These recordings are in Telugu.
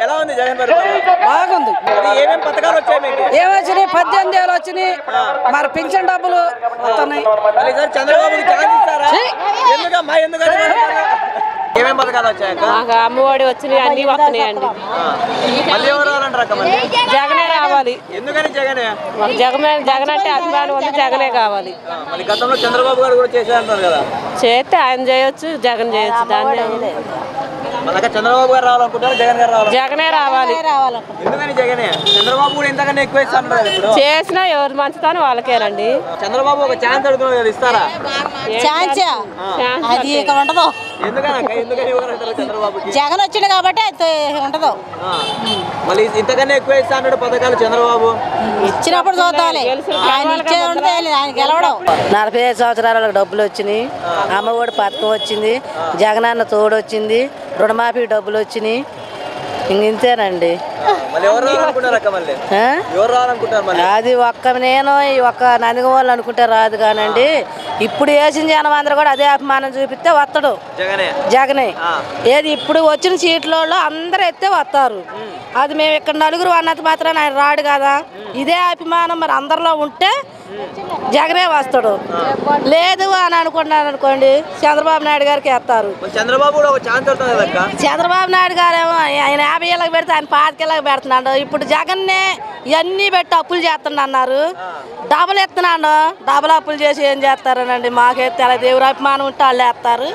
ఎలా ఉంది జగన్ పరిపాలన? బాగుంది. ఏమేం పథకాలు వచ్చాయి మీకు? ఏమొచ్చినాయి? 18 వచ్చినాయి. మరి పింఛన్ డబ్బులు వస్తున్నాయి. చంద్రబాబుకి ఛాన్స్ ఇస్తారా? ఎందుకమ్మా ఎందుకని? ఏమేం పథకాలు వచ్చాయక్క? అమ్మఒడి వచ్చినాయి, అన్ని వస్తున్నాయండి. మళ్ళీ ఎవరు రావాలంటారు? జగనే రావాలి. ఎందుకని జగనే? జగన్ అంటే అభిమానం ఉంది, జగనే కావాలి. మళ్ళీ గతంలో చంద్రబాబు గారు కూడా చేశారంటారు కదా. చేస్తే ఆయన చేయొచ్చు, జగన్ చేయొచ్చు. దాన్ని చంద్రబాబు గారు రావాలనుకుంటారు, జగన్ గారు రావాలి. జగనే రావాలి. ఎందుకని జగనే? చంద్రబాబు కూడా ఇంతకన్నా ఎక్కువ ఇస్తాను ఇప్పుడు. చేసినా ఎవరు మంచిదాని వాళ్ళకేనండి. చంద్రబాబు ఒక ఛాన్స్ అడుగుతున్నారు కదా, ఇస్తారా? అది ఇక్కడ ఉండదు. ఎందుకని చంద్రబాబు జగన్ వచ్చింది కాబట్టి అది ఉండదు. మళ్ళీ ఇంతకన్నా ఎక్కువ ఇస్తా అన్నాడు పథకాలు చంద్రబాబు. ఇచ్చినప్పుడు చూద్దాం. ఆయన ఇచ్చే ఉండదు, ఆయన గెలవడం. 45 సంవత్సరాలకు డబ్బులు వచ్చినాయి. అమ్మఒడి పథకం వచ్చింది. జగనన్న తోడు వచ్చింది. రుణమాఫీ డబ్బులు వచ్చినాయి. ఇంతేనండి. అది నేను ఒక్క నందిగం వాళ్ళు అనుకుంటే రాదు కానండి. ఇప్పుడు వేసిన జనం అందరూ కూడా అదే అభిమానం చూపిస్తే వస్తాడు జగనే. ఏది ఇప్పుడు వచ్చిన సీట్లలో అందరూ ఎత్తే వస్తారు. అది మేము ఇక్కడ నలుగురు అన్నది మాత్రం ఆయన రాడు కదా. ఇదే అభిమానం మరి అందరిలో ఉంటే జగనే వస్తాడు. లేదు అని అనుకున్నాను అనుకోండి, చంద్రబాబు నాయుడు గారికి వేస్తారు. చంద్రబాబు నాయుడు గారేమో ఆయన 50 ఏళ్ళకి పెడితే ఆయన 25 ఏళ్ళకి పెడుతున్నాడు. ఇప్పుడు జగన్నే ఇవన్నీ పెట్టి అప్పులు చేస్తున్నా అన్నారు. డబుల్ ఎత్తున్నాడు. డబుల్ అప్పులు చేసి ఏం చేస్తారనండి? మాకైతే అలా దేవుడు అభిమానం ఉంటే వాళ్ళు వేస్తారు.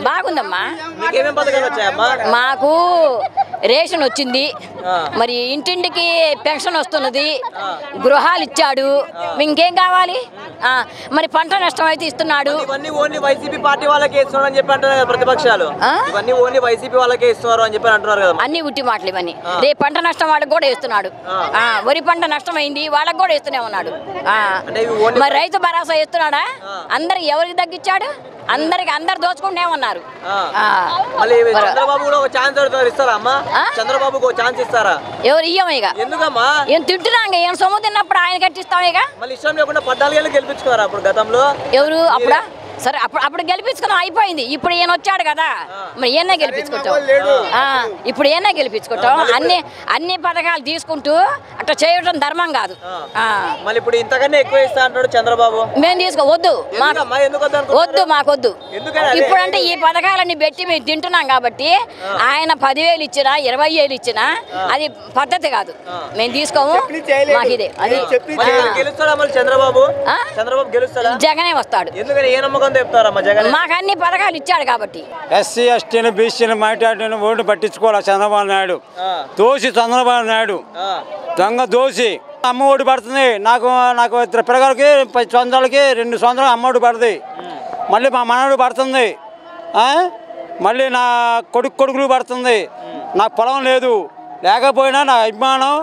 బాగుందమ్మా. మాకు రేషన్ వచ్చింది, మరి ఇంటింటికి పెన్షన్ వస్తున్నది, గృహాలు ఇచ్చాడు. ఇంకేం కావాలి? మరి పంట నష్టం అయితే ఇస్తున్నాడు. వైసీపీ పార్టీ వాళ్ళకే ఇస్తున్నారు అని చెప్పి అంటున్నారు ప్రతిపక్షాలు. ఇవన్నీ ఓన్లీ వైసీపీ వాళ్ళకే ఇస్తున్నారు అని చెప్పి అంటున్నారు కదా. అన్ని ఉట్టి మాటలు ఇవన్నీ. రేపు పంట నష్టం వాళ్ళకి కూడా ఇస్తున్నాడు. వరి పంట నష్టమైంది, వాళ్ళకి కూడా ఇస్తూనే ఉన్నాడు. మరి రైతు భరోసా ఇస్తున్నాడా? అందరికి ఎవరికి తగ్గించాడు? అందరికి అందరు దోచుకుంటే ఉన్నారు. ఎవరు ఇయ్యం ఇక ఏం తింటున్నా ఏం సొమ్ము తిన్నప్పుడు ఆయన కట్టిస్తాం ఇక. ఎవరు అప్పుడా? సరే అప్పుడు గెలిపించుకున్నాం, అయిపోయింది. ఇప్పుడు ఈయన వచ్చాడు కదా, మరి ఈయన గెలిపించుకుంటాం. ఇప్పుడు ఈయన గెలిపించుకుంటాం. అన్ని పథకాలు తీసుకుంటూ అట్లా చేయడం ధర్మం కాదు. చంద్రబాబు మేము తీసుకోవద్దు, వద్దు, మాకొద్దు. ఇప్పుడంటే ఈ పథకాలన్నీ పెట్టి మేము తింటున్నాం కాబట్టి ఆయన 10,000 ఇచ్చినా 20,000 ఇచ్చినా అది పద్ధతి కాదు. మేము తీసుకోము. మాకు ఇదే అది. జగనే వస్తాడు. మాకు అన్ని పథకాలు ఇచ్చాడు కాబట్టి. ఎస్సీ ఎస్టీని బీసీని మైనారిటీని ఓటు పట్టించుకోవాలి చంద్రబాబు నాయుడు. దోషి చంద్రబాబు నాయుడు దొంగ దోషి. అమ్మ ఒడి పడుతుంది. నాకు 2 పిల్లగాలకి 10 సంవత్సరాలకి 2 సంవత్సరాలు అమ్మ ఒడి పడుతుంది. మళ్ళీ మా మనవడు పడుతుంది. మళ్ళీ నా కొడుకులు పడుతుంది. నాకు పొలం లేదు, లేకపోయినా నా అభిమానం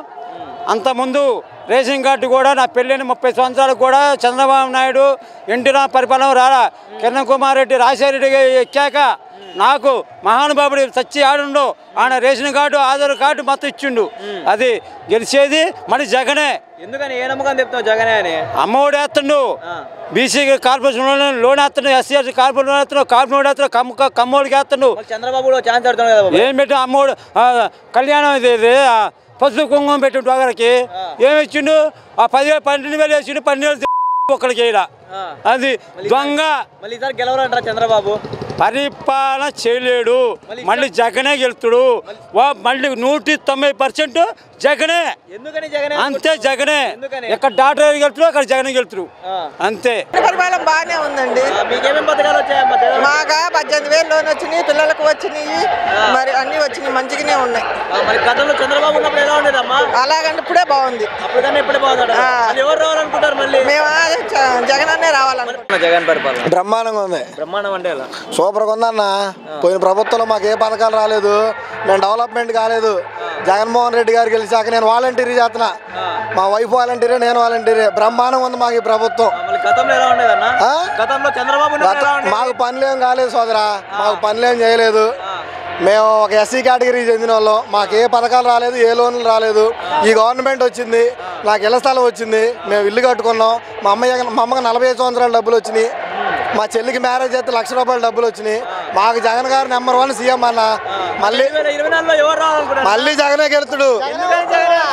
అంతకుముందు రేషన్ కార్డు కూడా నా పెళ్ళైన 30 సంవత్సరాలకు కూడా చంద్రబాబు నాయుడు ఎన్టీఆర్ పరిపాలన రాలా. కిరణ్ కుమార్ రెడ్డి రాజశేఖర రెడ్డి ఎక్కాక నాకు మహానుభావుడు చచ్చి ఆడుండు. ఆయన రేషన్ కార్డు ఆధార్ కార్డు మొత్తం ఇచ్చిండు. అది గెలిచేది మళ్ళీ జగనే. ఎందుకని ఏ నమ్మకం చెప్తావు జగనే అని? Amma Vodi వేస్తుండు, BC corporation loan వేస్తుండు, SC corporation వేస్తున్నాడు, కార్పొరేట్ వేస్తున్నాడు, కమ్మోడికి వేస్తుండు. చంద్రబాబు ఛాన్స్ అడుగుతున్నాడు. ఏం పెట్టి అమ్మఒడి కళ్యాణం ఇది పసుపు కుంకుమం పెట్టి ఒకరికి ఏమి ఇచ్చిండు? 10,000 12,000 వేసిండు. 12,000 ఒకరికి వేయడా. అది దొంగ. గెలవరంటారా చంద్రబాబు? పరిపాలన చేయలేడు. మళ్ళీ జగనే గెలుస్తాడు. మళ్ళీ 190% జగనే. అంతే జగనే. ఎక్కడ డాక్టర్ గెలుతాడు అక్కడ జగనే గెలుతాడు. అంతే. పరిపాలన బాగానే ఉందండి. మాకు 18,000 లోన్ వచ్చినాయి, పిల్లలకు వచ్చినాయి, మరి అన్ని వచ్చినాయి, మంచిగానే ఉన్నాయి. అలాగంటే ఇప్పుడే బాగుంది. మేము జగన్ అన్నే రావాలనుకుంటున్నాం. జగన్ పరిపాలన బ్రహ్మాండంగా ఉంది. బ్రహ్మాండం అంటే సూపర్గా ఉందన్న. పోయిన ప్రభుత్వంలో మాకు ఏ పథకాలు రాలేదు, మేము డెవలప్మెంట్ కాలేదు. జగన్మోహన్ రెడ్డి గారు గెలిచాక నేను వాలంటీరీ చేస్తున్నా. మా వైఫ్ వాలంటీరే, నేను వాలంటీరే. బ్రహ్మాండంగా ఉంది మాకు ఈ ప్రభుత్వం. మాకు పనులేం కాలేదు సోదరా, మాకు పనులేం చేయలేదు. మేము ఒక ఎస్సీ కేటగిరీ చెందిన వాళ్ళం. మాకు ఏ పథకాలు రాలేదు, ఏ లోన్లు రాలేదు. ఈ గవర్నమెంట్ వచ్చింది, నాకు ఇళ్ల స్థలం వచ్చింది, మేము ఇల్లు కట్టుకున్నాం. మా అమ్మకి 45 సంవత్సరాల డబ్బులు వచ్చినాయి. మా చెల్లికి మ్యారేజ్ అయితే 1,00,000 రూపాయల డబ్బులు వచ్చినాయి. మాకు జగన్ గారు నెంబర్ 1 సీఎం అన్న. మళ్ళీ 2024లో ఎవరు రావాలనుకుంటున్నారు? మళ్ళీ జగనే గెలుతుడు,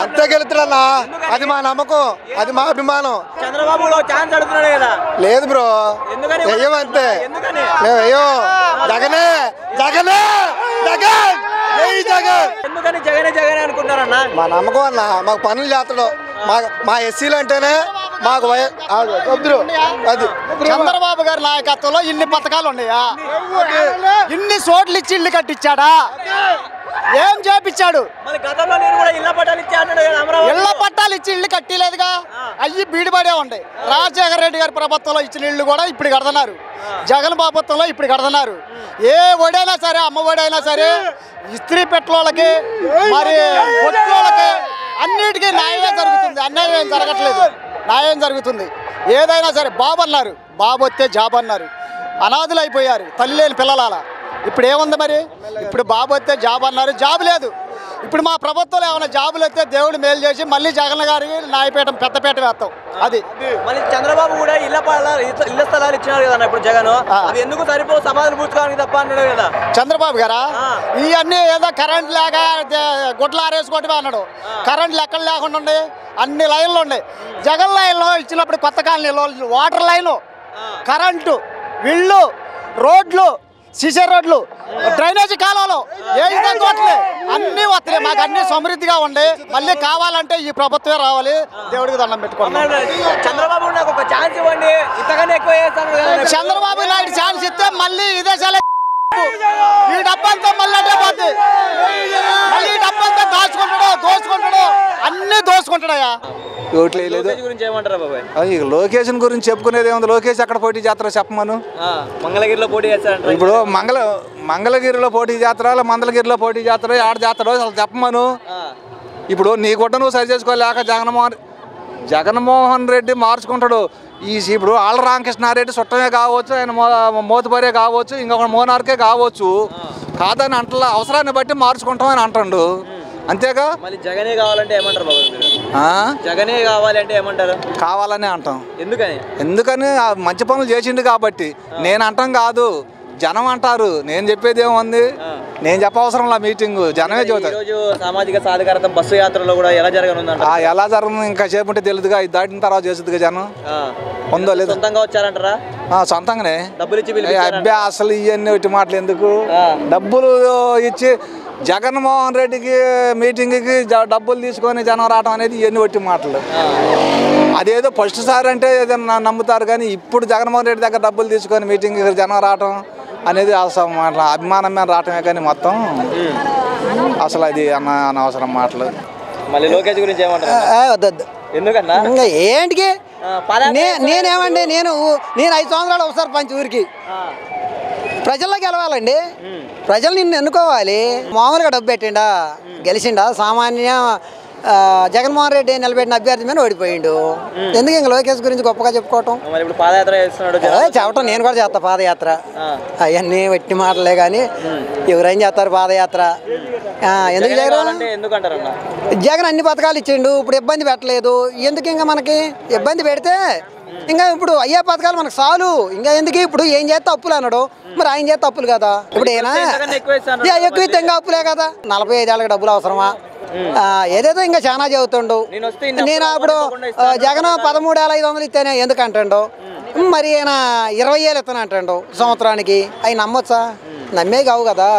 అంతే గెలుతుడన్న. అది మా నమ్మకం, అది మా అభిమానం. చంద్రబాబు ఛాన్స్ అడుగుతున్నాడు కదా. లేదు బ్రో, వెయ్యం అంతే, మేము వెయ్యం. జగనే జగనే జగన్, జై జగన్. ఎందుకని జగనే అనుకుంటారన్న? మా నమ్మకం అన్న, మాకు పనులు చేస్తాడు. మా ఎస్సీలు అంటేనే మాకు అది. చంద్రబాబు గారి నాయకత్వంలో ఇన్ని పథకాలు ఉన్నాయా? ఇన్ని చోట్ల ఇచ్చి ఇల్లు కట్టించాడా? ఏం చేపించాడు? ఇళ్ల పట్టాలు ఇచ్చి ఇల్లు కట్టిలేదుగా, అయ్యి బీడిపడే ఉన్నాయి. రాజశేఖర రెడ్డి గారి ప్రభుత్వంలో ఇచ్చిన ఇల్లు కూడా ఇప్పుడు కడుతున్నారు, జగన్ ప్రభుత్వంలో ఇప్పుడు కడుతున్నారు. ఏ ఒడైనా సరే, అమ్మ ఒడైనా సరే, ఇస్త్రీ పెట్టోళ్ళకి మరి పొట్టులకి అన్నిటికీ న్యాయమే జరుగుతుంది, అన్యాయం ఏం జరగట్లేదు, న్యాయం జరుగుతుంది. ఏదైనా సరే బాబు అన్నారు, బాబు వస్తే జాబ్ అన్నారు. అనాథులు అయిపోయారు, తల్లి లేని పిల్లల. ఇప్పుడు ఏముంది మరి? ఇప్పుడు బాబు వస్తే జాబ్ అన్నారు, జాబ్ లేదు. ఇప్పుడు మా ప్రభుత్వంలో ఏమైనా జాబులు వస్తే దేవుడు మేలు చేసి మళ్ళీ జగన్ గారికి నాయపేట పెద్దపేట వేస్తాం. అది మళ్ళీ చంద్రబాబు కూడా ఇళ్ల స్థలాలు ఇచ్చినారు కదా ఇప్పుడు జగన్, అది ఎందుకు సరిపో సమాధానం పూర్చుకోవడానికి తప్ప అన్నాడు కదా చంద్రబాబు గారా. ఇవన్నీ ఏదో కరెంట్ లేక గుడ్లు ఆరేసుకోవటమే అన్నాడు. కరెంట్ ఎక్కడ లేకుండా ఉండే అన్ని లైన్లు ఉన్నాయి. జగన్ లైన్లో ఇచ్చినప్పుడు కొత్త కాలనీలో వాటర్ లైను, కరెంటు, ఇళ్ళు, రోడ్లు, సిసి రోడ్లు, డ్రైనేజీ కాలువలు ఏ విధంగా వస్తున్నాయి? అన్నీ వస్తున్నాయి. మాకు అన్ని సమృద్ధిగా ఉండే. మళ్ళీ కావాలంటే ఈ ప్రభుత్వమే రావాలి. దేవుడికి దండం పెట్టుకోండి. చంద్రబాబు నాకు ఒక ఛాన్స్ ఇవ్వండి, ఇంతకన్నా ఎక్కువ చేస్తాను. చంద్రబాబు నాయుడు ఛాన్స్ ఇస్తే మళ్ళీ ఇదే ఈ డబ్బంతా మళ్ళీ అదే పోద్ది. మళ్ళీ ఈ డబ్బంతా దోచుకుంటాడు, అన్ని దోచుకుంటాడయా. లోకేషన్ గురించి చెప్పుకునేది ఏముంది? లోకేష్ ఎక్కడ పోటీ చేస్తారో చెప్పమను. మంగళగిరిలో పోటీ చేస్తారంట. ఇప్పుడు మంగళగిరిలో పోటీ చేస్తారా, మందలగిరిలో పోటీ చేస్తారో, ఆడ చేస్తారో అసలు చెప్పమను. ఇప్పుడు నీ గుడ్డ నువ్వు సరి చేసుకోలేక జగన్మోహన్ రెడ్డి మార్చుకుంటాడు. ఇప్పుడు ఆళ్ళ రామకృష్ణారెడ్డి చుట్టమే కావచ్చు, ఆయన మోతుబరే కావచ్చు, ఇంకొక మోనార్కే కావచ్చు. కాదని అంటలా, అవసరాన్ని బట్టి మార్చుకుంటామని అంటాడు, అంతేగా. మళ్ళీ జగనే కావాలంటే ఏమంటారు బాబు? జగనే కావాలంటే ఏమంటారు? కావాలనే అంటాం. ఎందుకని మంచి పనులు చేసిండు కాబట్టి. నేను అంటాం కాదు, జనం అంటారు. నేను చెప్పేది ఏముంది, నేను చెప్పవసరంలా. మీటింగ్ జనమే చెబుతారు. సామాజిక సాధికారత బస్సు యాత్రలో కూడా ఎలా జరగనుందంట? ఎలా జరగను ఇంకా సేపు ఉంటే తెలుదుగా, ఇది దాటిన తర్వాత చేస్తుందిగా జనం. ఉందో లేదు, సొంతంగా వచ్చారంటారా? సొంతంగానే డబ్బులు ఇచ్చి అబ్బా, అసలు ఇవన్నీ ఒకటి మాటలు ఎందుకు? డబ్బులు ఇచ్చి జగన్మోహన్ రెడ్డికి మీటింగ్కి డబ్బులు తీసుకొని జనం రావడం అనేది ఇవన్నీ ఒట్టి మాటలు. అదేదో ఫస్ట్ సారి అంటే ఏదైనా నమ్ముతారు, కానీ ఇప్పుడు జగన్మోహన్ రెడ్డి దగ్గర డబ్బులు తీసుకొని మీటింగ్కి జనం రావడం అనేది అసలు మాటలు, అభిమానం మీద రావటమే. కానీ మొత్తం అసలు అది అనవసరం మాటలు. మళ్ళీ లోకేష్ గురించి ఏమంటారు? వద్దొద్దు. ఎందుకన్నా? ఇంకా ఏంటికి నేనేమండి, నేను 5 సంవత్సరాలు ఒకసారి పంచి ఊరికి ప్రజల్లోకి గెలవాలండి. ప్రజలు నిన్ను ఎన్నుకోవాలి. మామూలుగా డబ్బు పెట్టిండా గెలిచిండా? సామాన్య జగన్మోహన్ రెడ్డి నిలబెట్టిన అభ్యర్థి మీద ఓడిపోయిండు. ఎందుకు ఇంకా లోకేష్ గురించి గొప్పగా చెప్పుకోవటం? చెప్పటం నేను కూడా చేస్తా పాదయాత్ర. అవన్నీ వట్టి మాటలే కానీ ఎవరేం చేస్తారు పాదయాత్ర? ఎందుకు జగన్ అన్ని పథకాలు ఇచ్చిండు, ఇప్పుడు ఇబ్బంది పెట్టలేదు. ఎందుకు ఇంకా మనకి ఇబ్బంది పెడితే ఇంకా ఇప్పుడు అయ్యే పథకాలు మనకు చాలు. ఇంకా ఎందుకు ఇప్పుడు ఏం చేస్తే అప్పులు అన్నాడు, మరి ఆయన చేస్తే అప్పులు కదా. ఇప్పుడు ఎక్కువ ఇస్తే ఇంకా అప్పులే కదా. 45 ఏళ్ళకి డబ్బులు అవసరమా? ఏదేదో ఇంకా చాలా చెబుతుండు. నేను అప్పుడు జగన్ 13,500 ఇస్తేనే ఎందుకు అంటాడు, మరి ఆయన 20,000 ఇస్తాను అంటాడు సంవత్సరానికి. అవి నమ్మొచ్చా? నమ్మే కావు కదా.